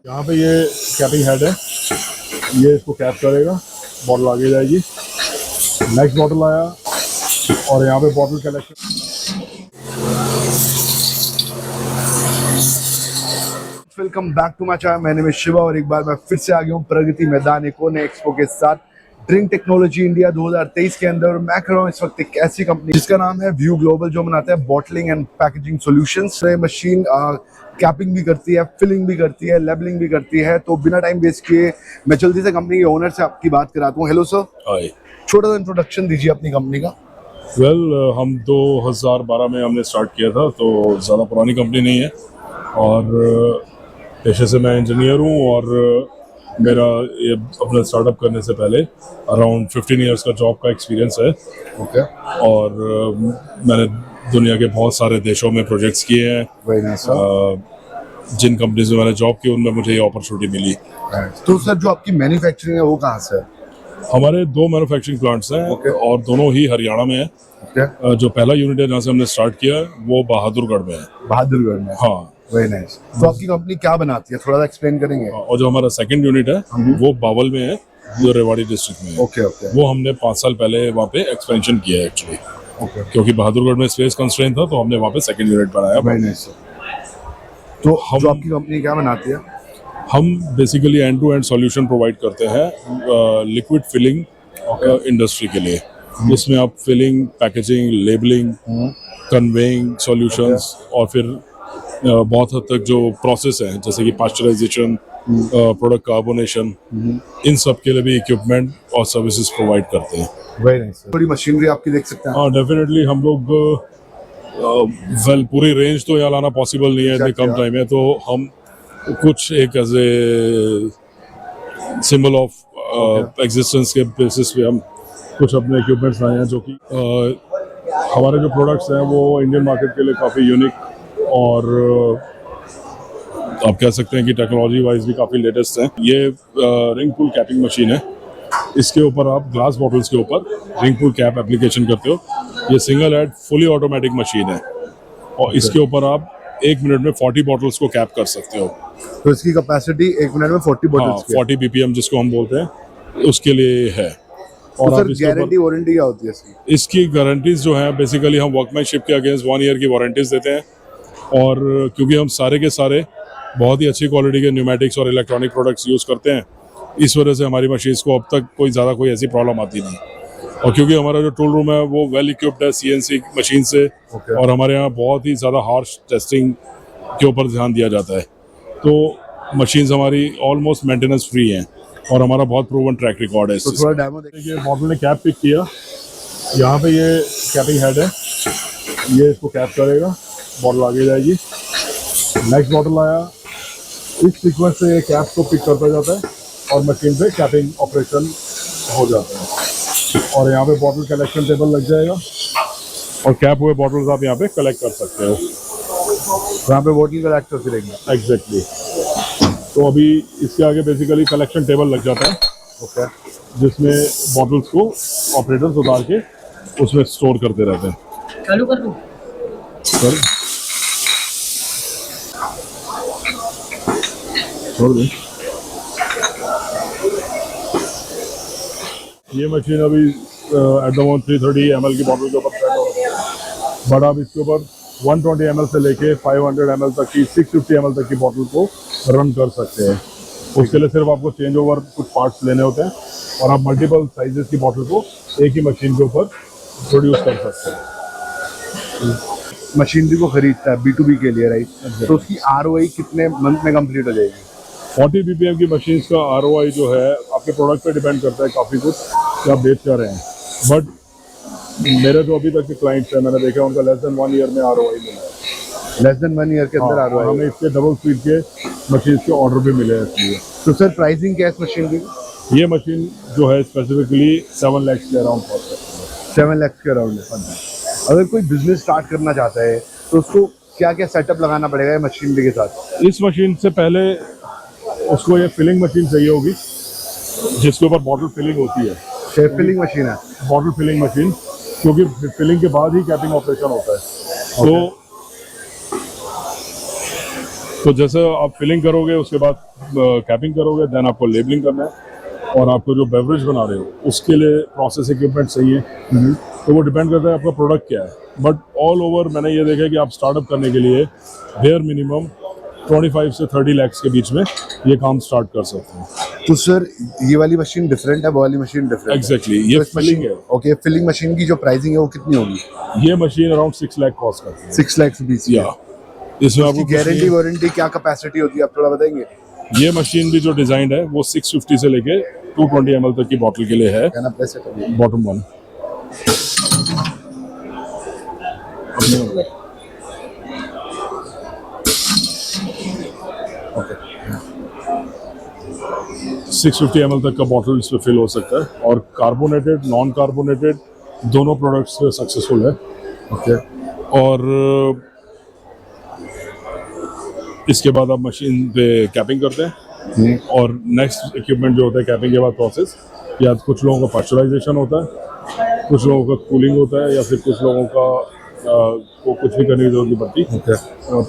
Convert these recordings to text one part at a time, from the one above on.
यहाँ पे ये कैपिंग हेड है, ये इसको कैप करेगा, बॉटल आगे जाएगी। नेक्स्ट बॉटल आया और यहाँ पे bottle collection. Welcome back to my channel, मैंने में शिवा और एक बार मैं फिर से आ गया हूँ प्रगति मैदान एक और नए एक्सपो के साथ। ड्रिंक टेक्नोलॉजी इंडिया 2023 के अंदर और मैं कर रहा हूँ इस वक्त एक ऐसी कंपनी जिसका नाम है व्यू ग्लोबल, जो बनाता है बॉटलिंग एंड पैकेजिंग सॉल्यूशंस। ये मशीन कैपिंग भी करती है, फिलिंग भी करती है, लेबलिंग भी करती है। तो बिना टाइम वेस्ट किए मैं जल्दी से कंपनी के ओनर से आपकी बात कराता हूँ। Hello sir. हाय। छोटा सा इंट्रोडक्शन दीजिए अपनी कंपनी का। हम 2012 में हमने स्टार्ट किया था, तो ज़्यादा पुरानी कंपनी नहीं है और पेशे से मैं इंजीनियर हूँ और मेरा ये अपना स्टार्टअप करने से पहले अराउंड 15 इयर्स का जॉब का एक्सपीरियंस है। ओके। और मैंने दुनिया के बहुत सारे देशों में प्रोजेक्ट्स किए हैं। Very nice sir. जिन कंपनीज में मैंने जॉब की उनमें मुझे ये अपॉर्चुनिटी मिली। तो सर जो आपकी मैन्युफैक्चरिंग है वो कहाँ से है? हमारे 2 मैन्युफैक्चरिंग प्लांट्स हैं। Okay. और दोनों ही हरियाणा में है। Okay. जो पहला यूनिट है जहाँ से हमने स्टार्ट किया वो बहादुरगढ़ में है। बहादुरगढ़ में। हाँ। Very nice. तो आपकी कंपनी क्या बनाती है, थोड़ा सा एक्सप्लेन करेंगे? और जो हमारा सेकंड यूनिट है वो बावल में है, जो रेवाड़ी डिस्ट्रिक्ट में है। Okay okay. वो हमने 5 साल पहले वहाँ पे एक्सपेंशन किया है एक्चुअली। ओके। क्योंकि बहादुरगढ़ में स्पेस कंस्ट्रेंट था तो हमने वहाँ पे सेकंड यूनिट बनाया। Very nice. तो जो आपकी कंपनी क्या बनाती है? हम basically end to end solution provide करते हैं लिक्विड फिलिंग इंडस्ट्री के लिए। जिसमें आप filling, packaging, labelling, conveying solutions और फिर बहुत हद तक जो प्रोसेस है जैसे कि पास्चराइजेशन, प्रोडक्ट कार्बोनेशन, इन सब के लिए भी इक्विपमेंट और सर्विसेज प्रोवाइड करते हैं। Very nice. थोड़ी मशीनरी आपकी देख सकते हैं? हाँ, डेफिनेटली हम लोग पूरी रेंज तो यहाँ लाना पॉसिबल नहीं है इतने कम टाइम में, तो हम कुछ एक as a symbol of existence के बेसिस पे हम कुछ अपने इक्विपमेंट्स लाए हैं जो कि हमारे जो प्रोडक्ट्स हैं वो इंडियन मार्केट के लिए काफ़ी यूनिक और आप कह सकते हैं कि टेक्नोलॉजी वाइज भी काफ़ी लेटेस्ट है। ये रिंग पुल कैपिंग मशीन है। इसके ऊपर आप ग्लास बॉटल्स के ऊपर रिंग पुल कैप एप्लीकेशन करते हो। ये single head fully automatic machine है और इसके ऊपर आप 1 मिनट में 40 बॉटल्स को कैप कर सकते हो। तो इसकी कैपेसिटी 1 मिनट में 40 बॉटल्स की है। 40 BPM जिसको हम बोलते हैं उसके लिए है। और सर गारंटी वारंटी क्या होती है इसकी? इसकी गारंटीज जो है बेसिकली हम वर्कमैनशिप के अगेंस्ट 1 ईयर की वारंटीज देते हैं। और क्योंकि हम सारे के सारे बहुत ही अच्छी क्वालिटी के न्यूमेटिक्स और इलेक्ट्रॉनिक प्रोडक्ट्स यूज़ करते हैं, इस वजह से हमारी मशीन्स को अब तक कोई ऐसी प्रॉब्लम आती नहीं। और क्योंकि हमारा जो टूल रूम है वो वेल इक्विप्ड है CNC मशीन से। और हमारे यहाँ बहुत ही ज़्यादा हार्श टेस्टिंग के ऊपर ध्यान दिया जाता है, तो मशीन्स हमारी ऑलमोस्ट मेंटेनेंस फ्री हैं और हमारा बहुत प्रूवन ट्रैक रिकॉर्ड है। तो थोड़ा डेमो देखिए। बॉटल ने कैप पिक किया, यहाँ पे ये कैपिंग हेड है, ये इसको कैप करेगा, बॉटल आगे जाएगी। नेक्स्ट बॉटल आया, इस सीक्वेंस से ये कैप को पिक करता जाता है और मशीन पे कैपिंग ऑपरेशन हो जाता है। और यहाँ पे बॉटल कलेक्शन टेबल लग जाएगा और कैप हुए बॉटल्स आप यहाँ पे कलेक्ट कर सकते हो। यहाँ पे बॉटल कलेक्ट करके देंगे। एग्जैक्टली। तो अभी इसके आगे बेसिकली कलेक्शन टेबल लग जाता है। ओके। जिसमें बॉटल्स को ऑपरेटर्स उतार के उसमें स्टोर करते रहते हैं। चालू कर दूं? सर छोड़ दें। ये मशीन अभी एट द मोमेंट 330 ml की बॉटल के ऊपर सेट हो रही है, बट आप इसके ऊपर 120 ml से लेके 500 ml तक की, 650 ml तक की बॉटल को रन कर सकते हैं। उसके लिए सिर्फ आपको चेंज ओवर कुछ पार्ट्स लेने होते हैं और आप मल्टीपल साइजेस की बॉटल को एक ही मशीन के ऊपर प्रोड्यूस कर सकते हैं। मशीनरी को खरीदता है B2B के लिए, राइट? तो उसकी ROI कितने मंथ में कंप्लीट हो जाएगी? 40 BPM की मशीन्स का ROI जो है आपके प्रोडक्ट पे डिपेंड करता है काफ़ी कुछ कि आप बेच क्या रहे हैं। बट मेरे जो अभी तक के क्लाइंट्स हैं मैंने देखा उनका लेस देन 1 ईयर में ROI मिला है। लेस देन 1 ईयर के अंदर ROI? हमें इसके डबल स्पीड के मशीन्स के ऑर्डर भी मिले हैं इसलिए। तो सर प्राइसिंग क्या है इस मशीन की? ये मशीन जो है स्पेसिफिकली 7 लाख के अराउंड कॉस्ट है। 7 लाख के अराउंड है। अगर कोई बिजनेस स्टार्ट करना चाहता है तो उसको क्या क्या सेटअप लगाना पड़ेगा ये मशीनरी के साथ? इस मशीन से पहले उसको ये फिलिंग मशीन चाहिए होगी जिसके ऊपर बॉटल फिलिंग होती है। फिलिंग मशीन है? बॉटल फिलिंग मशीन, क्योंकि फिलिंग के बाद ही कैपिंग ऑपरेशन होता है। तो तो जैसे आप फिलिंग करोगे उसके बाद कैपिंग करोगे, देन आपको लेबलिंग करना है, और आपको जो बेवरेज बना रहे हो उसके लिए प्रोसेस इक्विपमेंट चाहिए। तो वो डिपेंड करता है आपका प्रोडक्ट क्या है, बट ऑल ओवर मैंने ये देखा कि आप स्टार्टअप करने के लिए बेयर मिनिमम 25 से 30 lakhs के बीच में ये काम स्टार्ट कर सकते हैं। तो सर ये वाली मशीन डिफरेंट है, वो वाली मशीन डिफरेंट एग्जैक्टली, है? ये तो इस फिलिंग मशीन है। ओके, फिलिंग मशीन की जो प्राइसिंग है वो कितनी होगी? ये मशीन अराउंड 6 लाख कॉस्ट करती है। 6 लाख रुपीज। या इसमें उसकी आपको गारंटी वारंटी क्या कैपेसिटी होती है, आप थोड़ा बताएंगे? ये मशीन भी जो डिजाइन है वो 650 से लेके 220 ml तक की बॉटल के लिए है। कहना पैसे करिए। बॉटम वन 650 ml तक का बॉटल इसमें फिल हो सकता है, और कार्बोनेटेड नॉन कार्बोनेटेड दोनों प्रोडक्ट्स सक्सेसफुल है। ओके। और इसके बाद आप मशीन पे कैपिंग करते हैं, और नेक्स्ट इक्विपमेंट जो होता है कैपिंग के बाद प्रोसेस, या कुछ लोगों का पास्चराइजेशन होता है, कुछ लोगों का कूलिंग होता है, या फिर कुछ लोगों का को कुछ भी करने की जरूरत नहीं पड़ती।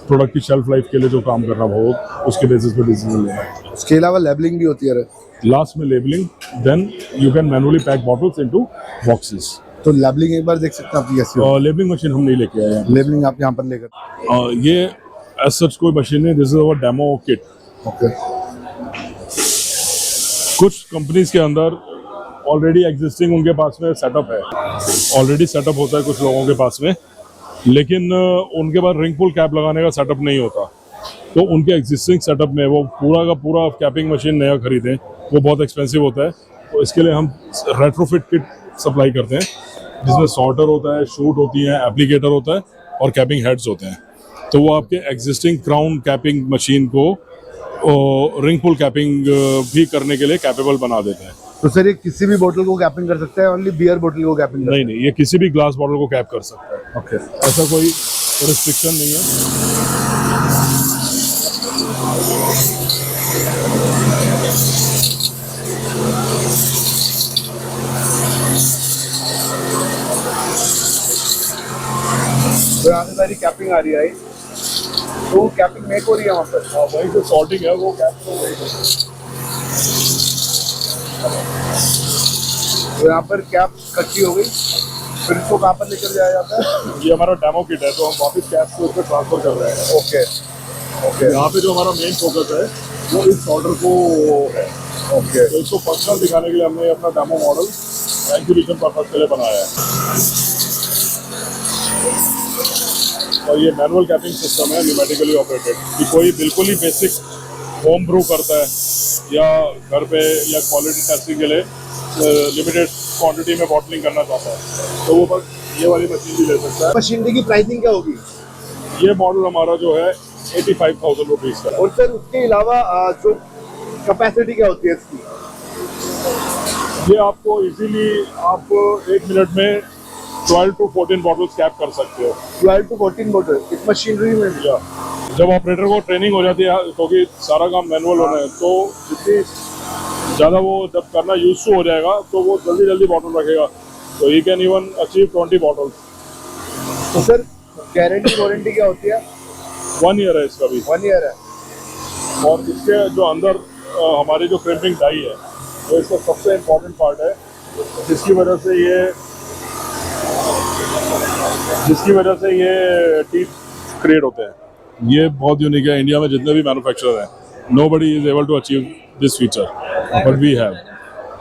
प्रोडक्ट की शेल्फ लाइफ के लिए जो काम करना हो उसके बेसिस पे डिसीजन लेना है। उसके अलावा लेबलिंग भी होती है? लास्ट में labelling, then you can manually pack bottles into boxes. तो लेबलिंग एक बार देख सकते हैं आप कैसी हो? लेबलिंग मशीन हम नहीं लेके आए हैं। लेबलिंग आप यहाँ पर लेकर? ये एज सच कोई मशीन नहीं, this is our demo kit. Okay. कुछ कंपनीज के अंदर ऑलरेडी एग्जिस्टिंग उनके पास में सेटअप है, ऑलरेडी सेटअप होता है कुछ लोगों के पास में, लेकिन उनके पास रिंग पुल कैप लगाने का सेटअप नहीं होता। तो उनके एग्जिस्टिंग सेटअप में वो पूरा का पूरा कैपिंग मशीन नया खरीदें, वो बहुत एक्सपेंसिव होता है। तो इसके लिए हम रेट्रोफिट किट सप्लाई करते हैं, जिसमें सॉर्टर होता है, शूट होती है, एप्लीकेटर होता है, और कैपिंग हेड्स होते हैं। तो वो आपके एग्जिस्टिंग क्राउन कैपिंग मशीन को रिंग पुल कैपिंग भी करने के लिए कैपेबल बना देते हैं। तो सर ये किसी भी बोतल को कैपिंग कर सकता है, ओनली बियर बोतल को कैपिंग? नहीं, ये किसी भी ग्लास बॉटल को कैप कर सकता है। ओके। ऐसा कोई रिस्ट्रिक्शन नहीं है। तो यहाँ से सारी कैपिंग आ रही है, तो कैपिंग मेक हो रही है वहाँ पर? हाँ, वही जो सॉर्टिंग है वो कैप तो वही है। तो यहाँ पर कैप कच्ची हो गई, फिर इसको कहाँ पर लेकर जाया जाता है? ये हमारा डेमो किट है, तो हम वापस कैप को इसमें ट्रांसफर कर रहे हैं। Okay okay. यहाँ पे जो हमारा मेन फोकस है वो इस ऑर्डर को है। ओके। तो इसको फंक्शनल दिखाने के लिए हमने अपना डेमो मॉडल एग्जीबिशन पर्पज के लिए बनाया है। और ये मैनुअल कैपिंग सिस्टम है, न्यूमेटिकली ऑपरेटेड। कि कोई बिल्कुल ही बेसिक होम ब्रू करता है या घर पे या क्वालिटी टेस्टिंग के लिए लिमिटेड क्वांटिटी में बॉटलिंग करना चाहता है, तो वो बस ये वाली मशीन भी ले सकता है। मशीनरी की प्राइसिंग क्या होगी? ये मॉडल हमारा जो है 85,000 रुपीज़ का है। और सर उसके अलावा जो कैपेसिटी क्या होती है इसकी? ये आपको इजीली आप 1 मिनट में 12 to 14 बॉटल्स कैप कर सकते हो। 12 to 14 बोतल इस मशीनरी में? जब ऑपरेटर को ट्रेनिंग हो जाती है, क्योंकि सारा काम मैनुअल होना है, तो जितनी ज़्यादा वो जब करना यूज टू हो जाएगा तो वो जल्दी जल्दी बॉटल रखेगा, तो he can even achieve 20 bottles. तो सर गारंटी वारंटी क्या होती है? 1 ईयर है इसका भी। 1 ईयर है। और इसके जो अंदर हमारी जो क्रिम्पिंग डाई है, वो इसका सबसे इम्पोर्टेंट पार्ट है, जिसकी वजह से ये टीथ क्रिएट होते हैं। ये बहुत यूनिक है। इंडिया में जितने भी मैन्युफैक्चरर हैं, nobody is able to achieve this feature, but we have.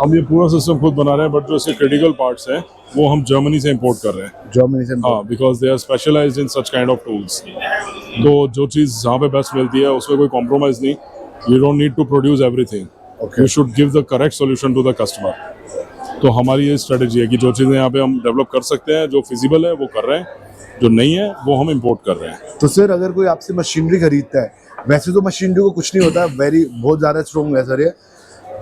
हम ये पूरा सिस्टम खुद बना रहे हैं, बट जो इसके क्रिटिकल पार्ट्स हैं वो हम जर्मनी से इंपोर्ट कर रहे हैं। जर्मनी से? हाँ, because they are specialised in such kind of tools. तो जो चीज़ जहाँ पे बेस्ट मिलती है उसमें कोई कॉम्प्रोमाइज़ नहीं। You don't need to produce everything, you should give the correct solution to the customer. तो हमारी ये स्ट्रेटेजी है कि जो चीज़ें यहाँ पे हम डेवलप कर सकते हैं, जो फिजिबल है वो कर रहे हैं, जो नहीं है वो हम इंपोर्ट कर रहे हैं। तो सर अगर कोई आपसे मशीनरी खरीदता है, वैसे तो मशीनरी को कुछ नहीं होता, बहुत ज़्यादा स्ट्रॉन्ग है सर ये,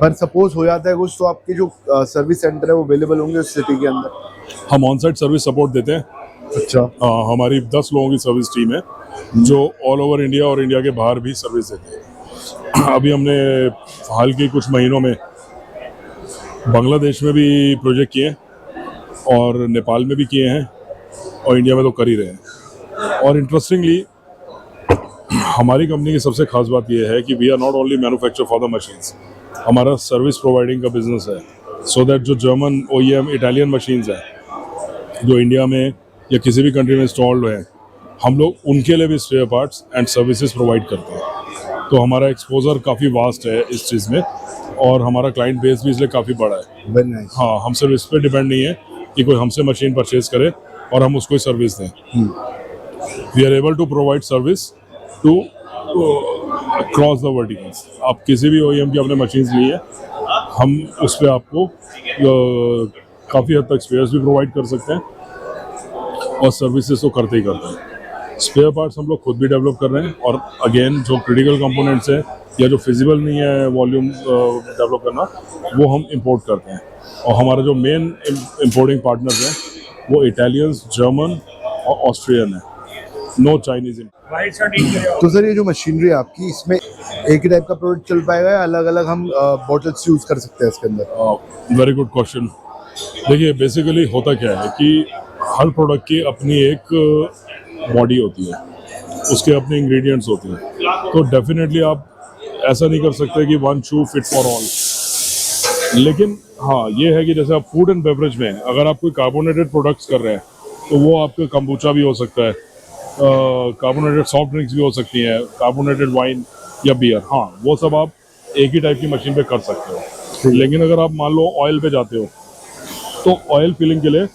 पर सपोज हो जाता है कुछ, तो आपके जो सर्विस सेंटर है वो अवेलेबल होंगे उस सिटी के अंदर? हम ऑन साइट सर्विस सपोर्ट देते हैं। अच्छा। हमारी 10 लोगों की सर्विस टीम है जो ऑल ओवर इंडिया और इंडिया के बाहर भी सर्विस देते हैं। अभी हमने हाल के कुछ महीनों में बांग्लादेश में भी प्रोजेक्ट किए हैं, और नेपाल में भी किए हैं, और इंडिया में तो कर ही रहे हैं। और इंटरेस्टिंगली हमारी कंपनी की सबसे खास बात यह है कि we are not only manufacture for the machines, हमारा सर्विस प्रोवाइडिंग का बिजनेस है। सो दैट जो जर्मन OEM इटालियन मशीन्स हैं जो इंडिया में या किसी भी कंट्री में इंस्टॉल्ड हैं, हम लोग उनके लिए भी spare parts and services provide करते हैं। तो हमारा एक्सपोजर काफ़ी वास्ट है इस चीज़ में, और हमारा क्लाइंट बेस भी इसलिए काफ़ी बड़ा है। Very nice. हाँ, हम सिर्फ इस पर डिपेंड नहीं है कि कोई हमसे मशीन परचेज करे और हम उसको सर्विस दें। We are able to provide service to cross the verticals. आप किसी भी OEM की अपने मशीन्स ली है, हम उस पर आपको काफ़ी हद तक स्पेयर्स भी प्रोवाइड कर सकते हैं और सर्विसेज तो करते ही करते हैं। स्पेयर पार्ट्स हम लोग खुद भी डेवलप कर रहे हैं, और अगेन जो क्रिटिकल कंपोनेंट्स हैं या जो फिजिबल नहीं है वॉल्यूम डेवलप करना, वो हम इंपोर्ट करते हैं। और हमारा जो मेन इंपोर्टिंग पार्टनर्स हैं वो इटालियंस, जर्मन और ऑस्ट्रियन है, नो चाइनीज। तो सर ये जो मशीनरी है आपकी, इसमें एक ही टाइप का प्रोडक्ट चल पाएगा या अलग अलग हम बॉटल्स यूज कर सकते हैं इसके अंदर? Very good question. देखिए, बेसिकली होता क्या है कि हर प्रोडक्ट की अपनी एक बॉडी होती है, उसके अपने इंग्रेडिएंट्स होते हैं। तो डेफिनेटली आप ऐसा नहीं कर सकते कि one shoe fit for all. लेकिन हाँ, ये है कि जैसे आप फूड एंड बेवरेज में अगर आप कोई कार्बोनेटेड प्रोडक्ट्स कर रहे हैं, तो वो आपका कंबूचा भी हो सकता है, कार्बोनेटेड सॉफ्ट ड्रिंक्स भी हो सकती हैं, कार्बोनेटेड वाइन या बियर। हाँ, वो सब आप एक ही टाइप की मशीन पे कर सकते हो। लेकिन अगर आप मान लो ऑयल पे जाते हो, तो ऑयल फिलिंग के लिए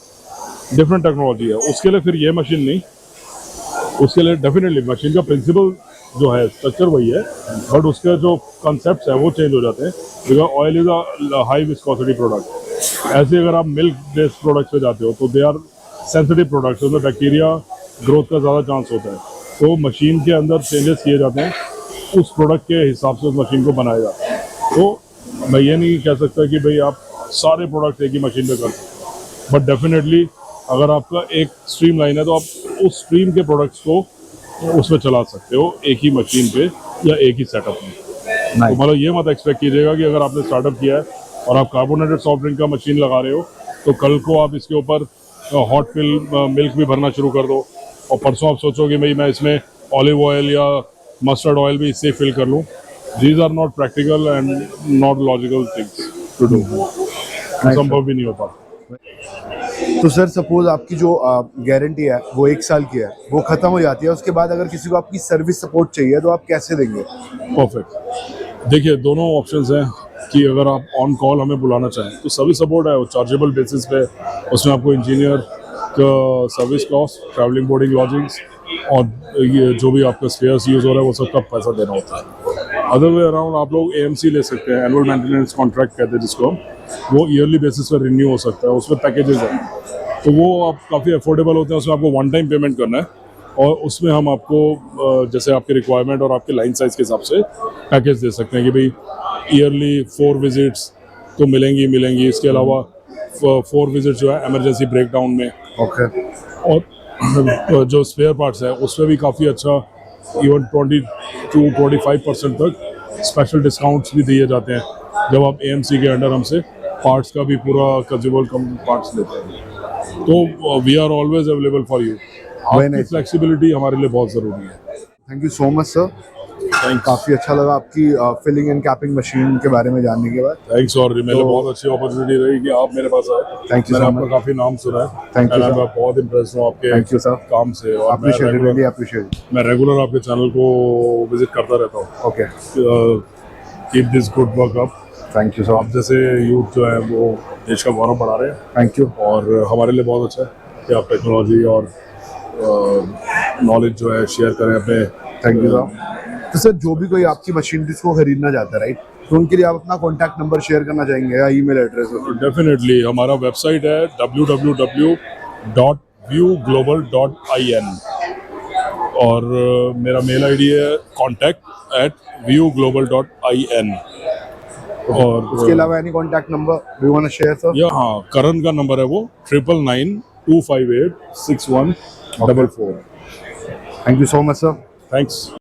डिफरेंट टेक्नोलॉजी है, उसके लिए फिर ये मशीन नहीं। उसके लिए डेफिनेटली मशीन का प्रिंसिपल जो है, स्ट्रक्चर वही है, बट उसके जो कॉन्सेप्ट्स हैं वो चेंज हो जाते हैं, because oil is a high viscosity product. ऐसे अगर आप मिल्क बेस्ड प्रोडक्ट्स पे जाते हो तो दे आर सेंसिटिव प्रोडक्ट्स, उसमें बैक्टीरिया ग्रोथ का ज़्यादा चांस होता है। तो मशीन के अंदर चेंजेस किए जाते हैं, उस प्रोडक्ट के हिसाब से उस मशीन को बनाया जाता है। तो मैं ये नहीं कह सकता कि भाई आप सारे प्रोडक्ट्स एक ही मशीन पे कर सकते हो, बट डेफिनेटली अगर आपका एक स्ट्रीम लाइन है तो आप उस स्ट्रीम के प्रोडक्ट्स को उसमें चला सकते हो एक ही मशीन पे या एक ही सेटअप में। तो मतलब ये मत एक्सपेक्ट कीजिएगा कि अगर आपने स्टार्टअप किया है और आप कार्बोनेटेड सॉफ्ट ड्रिंक का मशीन लगा रहे हो, तो कल को आप इसके ऊपर हॉट फिल मिल्क भी भरना शुरू कर दो, और परसों आप सोचोगे भाई मैं इसमें ऑलिव ऑयल या मस्टर्ड ऑयल भी इससे फिल कर लूँ। These are not practical and not logical things to do, संभव भी नहीं होता। तो सर सपोज आपकी जो गारंटी है वो 1 साल की है, वो खत्म हो जाती है, उसके बाद अगर किसी को आपकी सर्विस सपोर्ट चाहिए तो आप कैसे देंगे? परफेक्ट। देखिए, दोनों ऑप्शंस हैं कि अगर आप ऑन कॉल हमें बुलाना चाहें तो सर्विस सपोर्ट है, वो चार्जेबल बेसिस पे। उसमें आपको इंजीनियर का service cost, travelling, boarding, lodgings और ये जो भी आपका स्पेयर्स यूज़ हो रहा है वो सबका पैसा देना होता है। अदर वे अराउंड आप लोग AMC ले सकते हैं, एनुअल मेंटेनेंस कॉन्ट्रैक्ट कहते हैं जिसको, वो ईयरली बेसिस पर रिन्यू हो सकता है, उसमें पैकेजेस हैं, तो वो आप काफ़ी अफोर्डेबल होते हैं। उसमें आपको वन टाइम पेमेंट करना है, और उसमें हम आपको जैसे आपकी रिक्वायरमेंट और आपके लाइन साइज़ के हिसाब से पैकेज दे सकते हैं कि भाई ईयरली 4 विजिट्स तो मिलेंगी। इसके अलावा 4 विजिट जो है इमरजेंसी ब्रेकडाउन में। ओके। और जो स्पेयर पार्ट्स है उसमें भी काफ़ी अच्छा, इवन 20-25% तक स्पेशल डिस्काउंट्स भी दिए जाते हैं जब आप AMC के अंडर हमसे पार्ट्स का भी पूरा कंज्यूमर कम पार्ट्स लेते हैं। तो we are always available for you. आपकी फ्लेक्सिबिलिटी हमारे लिए बहुत ज़रूरी है। Thank you so much sir, काफ़ी अच्छा लगा आपकी फिलिंग एंड कैपिंग मशीन के बारे में जानने के बाद। थैंक्स, और मेरे लिए बहुत अच्छी अपॉर्चुनिटी रही कि आप मेरे पास आए। थैंक यू, मैंने आपका काफ़ी नाम सुना है। थैंक यू सर, मैं बहुत इम्प्रेस हूँ आपके थैंक यू सर काम से, और मैं रेगुलर आपके चैनल को विजिट करता रहता हूँ। Okay, keep this good work up. Thank you sir. आप जैसे यूथ जो है वो देश का गौरव बढ़ा रहे हैं। Thank you. और हमारे लिए बहुत अच्छा है कि आप टेक्नोलॉजी और नॉलेज जो है शेयर करें अपने। Thank you sir. तो सर जो भी कोई आपकी मशीनरीज को खरीदना चाहता है, राइट, तो उनके लिए आप अपना कॉन्टैक्ट नंबर शेयर करना चाहेंगे या ईमेल एड्रेस? डेफिनेटली, हमारा वेबसाइट है www.viewglobal.in, और मेरा मेल ID है contact@viewglobal.in। और उसके अलावा any contact number you want to share sir? या हाँ, करण का नंबर है वो 9992586144। Thank you so much sir. Thanks.